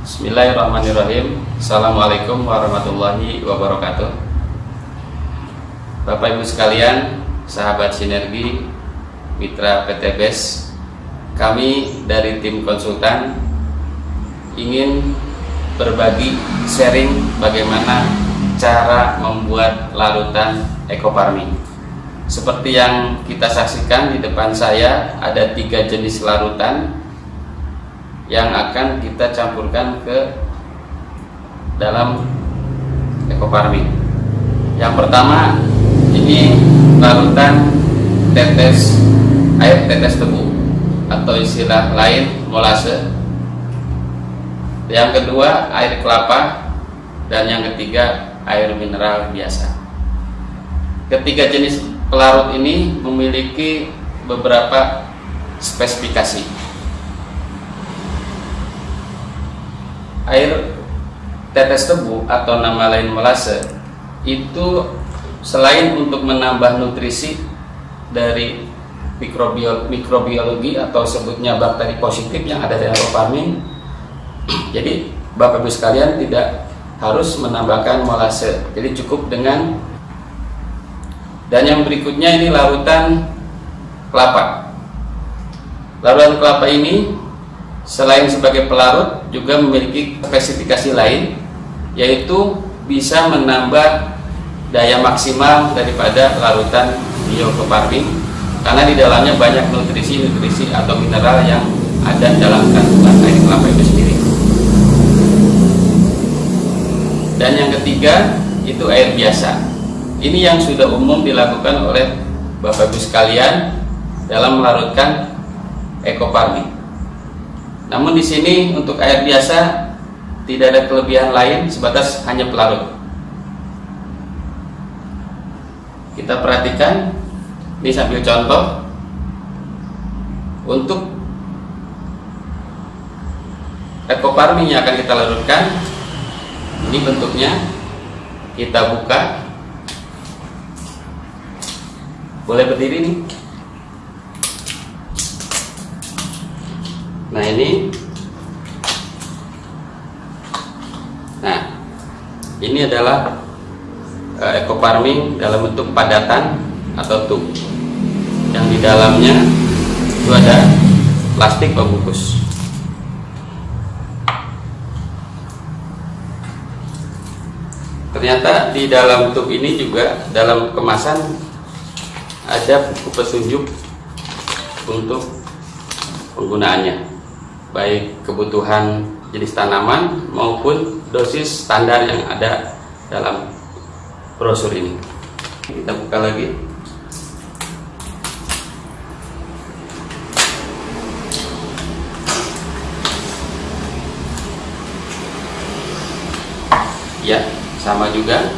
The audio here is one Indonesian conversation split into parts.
Bismillahirrahmanirrahim. Assalamualaikum warahmatullahi wabarakatuh. Bapak Ibu sekalian, sahabat Sinergi, mitra PT BES, kami dari tim konsultan ingin berbagi sharing bagaimana cara membuat larutan ekofarming. Seperti yang kita saksikan di depan saya, ada 3 jenis larutan yang akan kita campurkan ke dalam ekofarming. Yang pertama, ini larutan air tetes tebu atau istilah lain molase. Yang kedua, air kelapa, dan yang ketiga, air mineral biasa. Ketiga jenis pelarut ini memiliki beberapa spesifikasi. Air tetes tebu atau nama lain molase itu selain untuk menambah nutrisi dari mikrobiologi atau sebutnya bakteri positif yang ada di ekofarming, jadi Bapak Ibu sekalian tidak harus menambahkan molase, jadi cukup dengan. Dan yang berikutnya ini larutan kelapa. Larutan kelapa ini selain sebagai pelarut juga memiliki spesifikasi lain, yaitu bisa menambah daya maksimal daripada larutan biofarming karena di dalamnya banyak nutrisi atau mineral yang ada dalam kandungan air kelapa itu sendiri. Dan yang ketiga itu air biasa. Ini yang sudah umum dilakukan oleh Bapak Ibu sekalian dalam melarutkan ekofarming. Namun di sini untuk air biasa tidak ada kelebihan lain sebatas hanya pelarut. Kita perhatikan, ini sambil contoh. Untuk ekofarming yang akan kita larutkan, ini bentuknya, kita buka. Boleh berdiri nih. Nah ini adalah ekofarming dalam bentuk padatan atau tub yang di dalamnya itu ada plastik pembungkus. Ternyata di dalam tub ini juga dalam kemasan ada buku petunjuk untuk penggunaannya, baik kebutuhan jenis tanaman maupun dosis standar yang ada dalam brosur ini. Kita buka lagi. Ya, sama juga.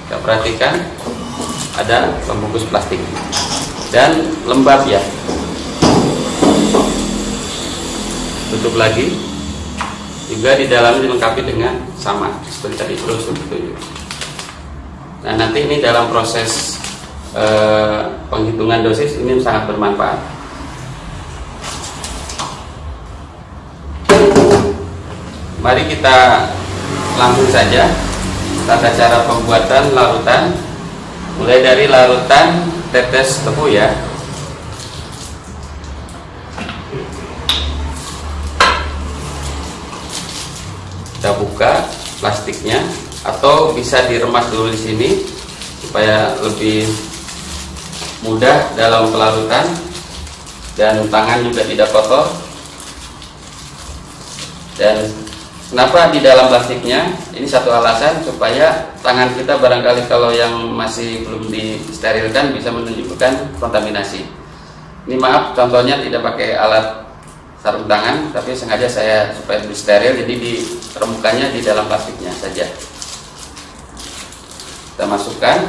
Kita perhatikan ada pembungkus plastik dan lembab ya. Tutup lagi. Juga di dalamnya dilengkapi dengan sama seperti tadi brosur petunjuk. Nah, nanti ini dalam proses penghitungan dosis ini sangat bermanfaat. Mari kita langsung saja tata cara pembuatan larutan, mulai dari larutan tetes tebu ya. Kita buka plastiknya atau bisa diremas dulu di sini supaya lebih mudah dalam pelarutan dan tangan juga tidak kotor. Dan kenapa di dalam plastiknya? Ini satu alasan supaya tangan kita barangkali kalau yang masih belum disterilkan bisa menunjukkan kontaminasi. Ini maaf contohnya tidak pakai alat sarung tangan, tapi sengaja saya supaya lebih steril, jadi diremukannya di dalam plastiknya saja. Kita masukkan.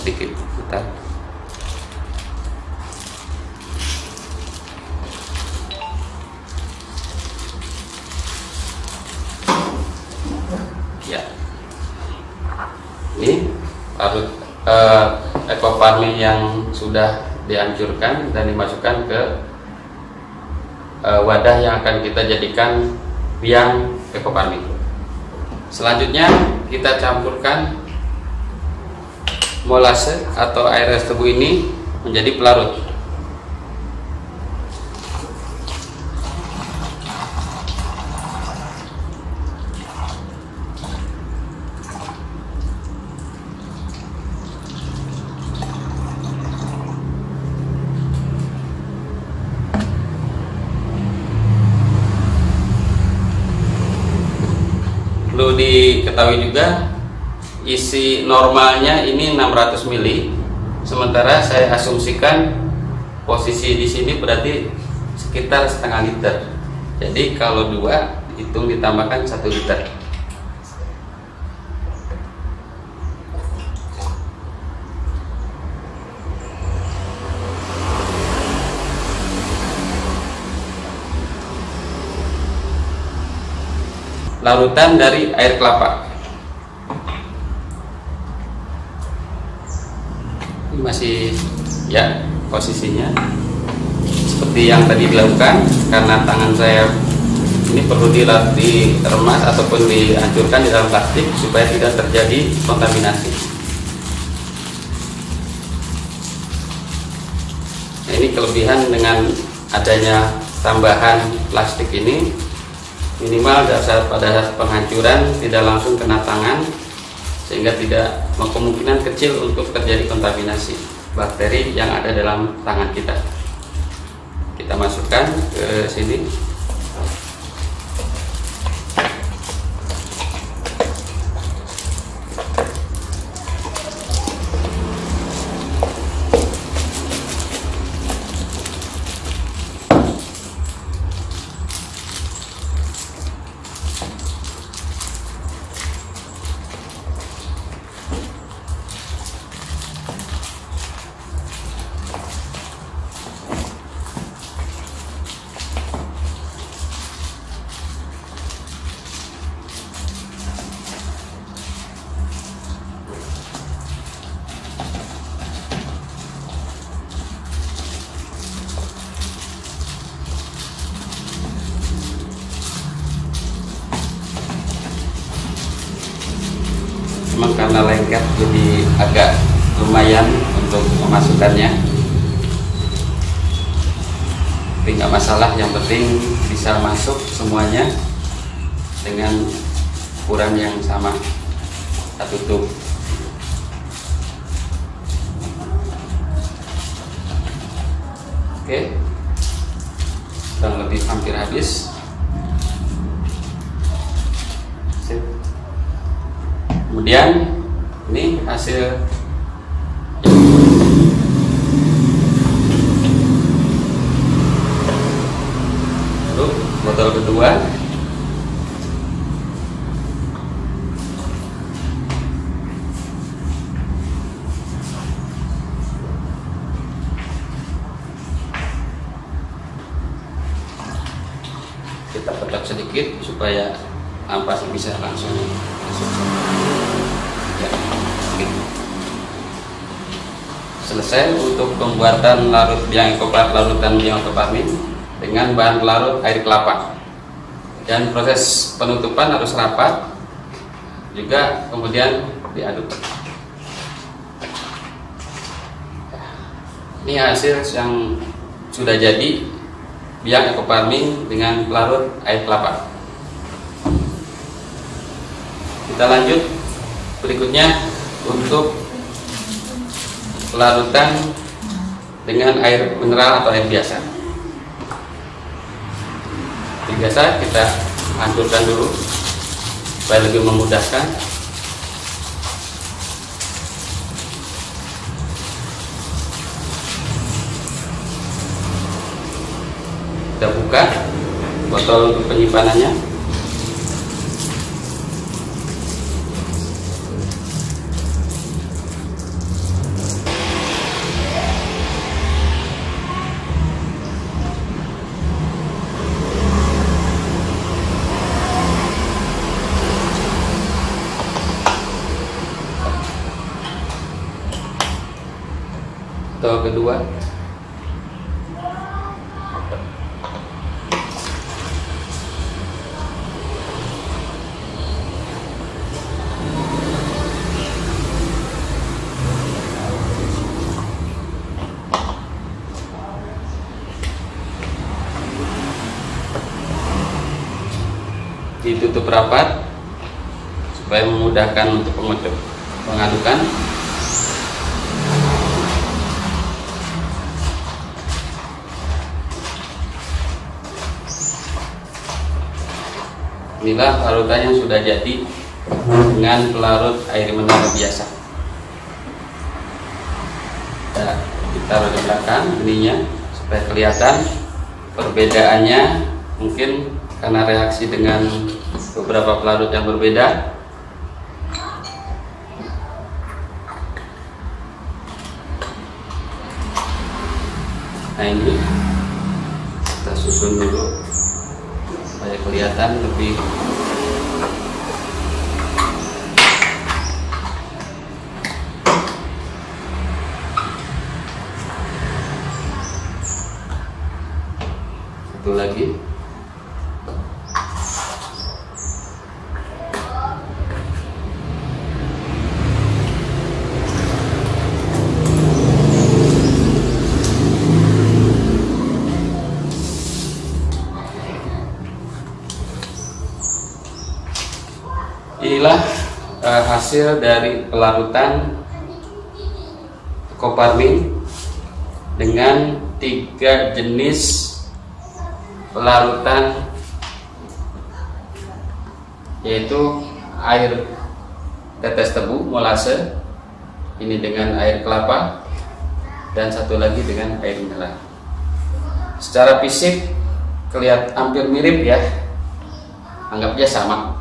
sedikit. Bentar. Ya, ini larut ekoparmin yang sudah dihancurkan dan dimasukkan ke wadah yang akan kita jadikan biang ekoparmin. Selanjutnya kita campurkan molase atau air es tebu ini menjadi pelarut. Perlu diketahui juga isi normalnya ini 600 ml, sementara saya asumsikan posisi di sini berarti sekitar setengah liter. Jadi kalau 2 hitung ditambahkan 1 liter. Larutan dari air kelapa. Ini masih ya posisinya seperti yang tadi dilakukan, karena tangan saya ini perlu diremas ataupun dihancurkan di dalam plastik supaya tidak terjadi kontaminasi. Nah, ini kelebihan dengan adanya tambahan plastik ini, minimal pada penghancuran tidak langsung kena tangan, sehingga tidak kemungkinan kecil untuk terjadi kontaminasi bakteri yang ada dalam tangan kita. Kita masukkan ke sini. Memang karena lengket jadi agak lumayan untuk memasukkannya, tapi nggak masalah, yang penting bisa masuk semuanya dengan ukuran yang sama. Kita tutup. Oke, kurang lebih hampir habis. Kemudian ini hasil lalu botol kedua. Kita petak sedikit supaya ampas bisa langsung masuk. Ya, selesai untuk pembuatan larut biang larutan biang ekoparmin dengan bahan pelarut air kelapa, dan proses penutupan harus rapat juga, kemudian diaduk. Ini hasil yang sudah jadi biang ekoparmin dengan pelarut air kelapa. Kita lanjut berikutnya untuk pelarutan dengan air mineral atau air biasa. Air biasa kita hancurkan dulu supaya lebih memudahkan. Kita buka botol untuk penyimpanannya. kedua. Ditutup rapat supaya memudahkan untuk pengadukan. Inilah larutan yang sudah jadi dengan pelarut air mineral biasa. Nah, kita taruh di belakang ininya supaya kelihatan perbedaannya, mungkin karena reaksi dengan beberapa pelarut yang berbeda. Nah, ini kita susun dulu supaya kelihatan lebih satu lagi. Inilah hasil dari pelarutan Ecoparmin dengan 3 jenis pelarutan, yaitu air tetes tebu molase, ini dengan air kelapa, dan satu lagi dengan air mineral. Secara fisik kelihatan hampir mirip ya, anggapnya sama.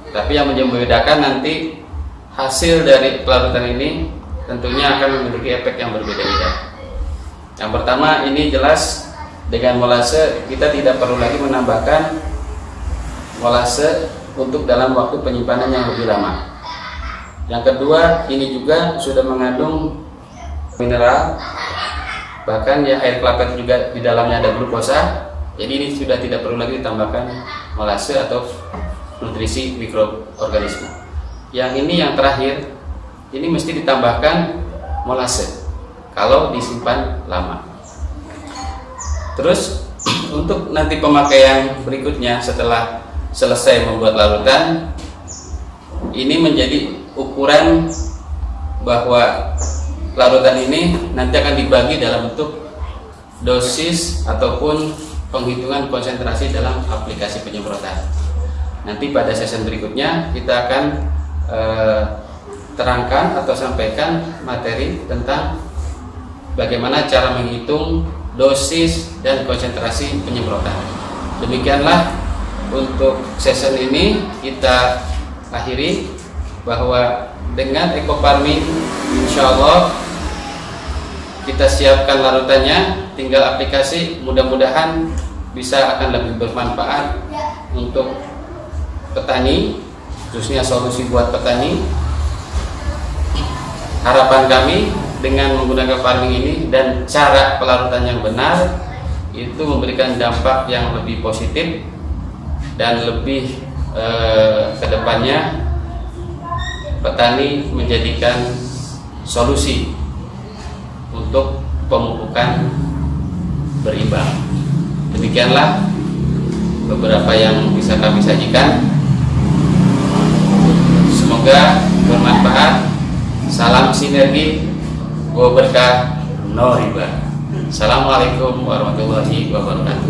Tapi yang membedakan nanti hasil dari pelarutan ini tentunya akan memiliki efek yang berbeda-beda. Yang pertama, ini jelas dengan molase kita tidak perlu lagi menambahkan molase untuk dalam waktu penyimpanan yang lebih lama. Yang kedua, ini juga sudah mengandung mineral, bahkan ya air kelapa juga di dalamnya ada glukosa. Jadi ini sudah tidak perlu lagi ditambahkan molase atau nutrisi mikroorganisme. Yang ini yang terakhir, ini mesti ditambahkan molase kalau disimpan lama. Terus untuk nanti pemakaian berikutnya setelah selesai membuat larutan, ini menjadi ukuran bahwa larutan ini nanti akan dibagi dalam bentuk dosis ataupun penghitungan konsentrasi dalam aplikasi penyemprotan. Nanti pada sesi berikutnya kita akan terangkan atau sampaikan materi tentang bagaimana cara menghitung dosis dan konsentrasi penyemprotan. Demikianlah untuk sesi ini kita akhiri, bahwa dengan Ecoparmin insya Allah kita siapkan larutannya, tinggal aplikasi, mudah-mudahan bisa akan lebih bermanfaat untuk petani, khususnya solusi buat petani. Harapan kami dengan menggunakan farming ini dan cara pelarutan yang benar itu memberikan dampak yang lebih positif dan lebih kedepannya petani menjadikan solusi untuk pemupukan berimbang. Demikianlah beberapa yang bisa kami sajikan. Semoga bermanfaat. Salam sinergi, gua berkah, no riba. Assalamualaikum warahmatullahi wabarakatuh.